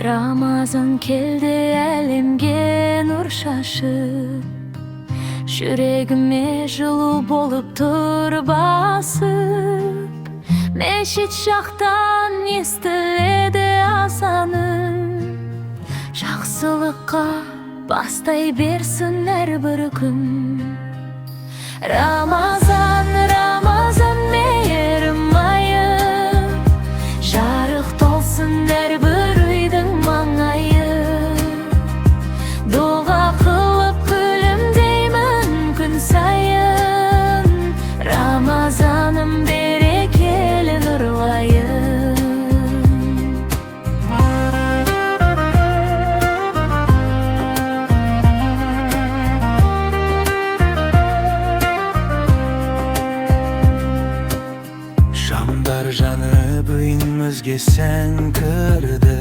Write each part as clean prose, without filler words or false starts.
Ramazan keldi elimge nur şaşıp, yüreğime жылу bolup tur basıp. Meşit şahtan estiledi azanı, жақсылыққа бастай берсін әрбір күн. Рамазан, Рамазан мейірім айы, жарық толсын әрбір үйдің маңайы. Дұға қылып күлімдеймін күн сайын, Рамазаным берекелі нұрлайын. Шамдар жанып үйімізге сән кірді,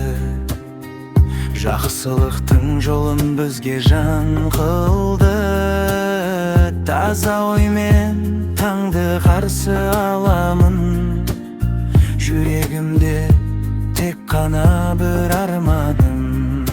жақсылықтың жолын бізге жан қылды. Таза оймен таңды қарсы аламын, жүрегімде тек қана бір арманым.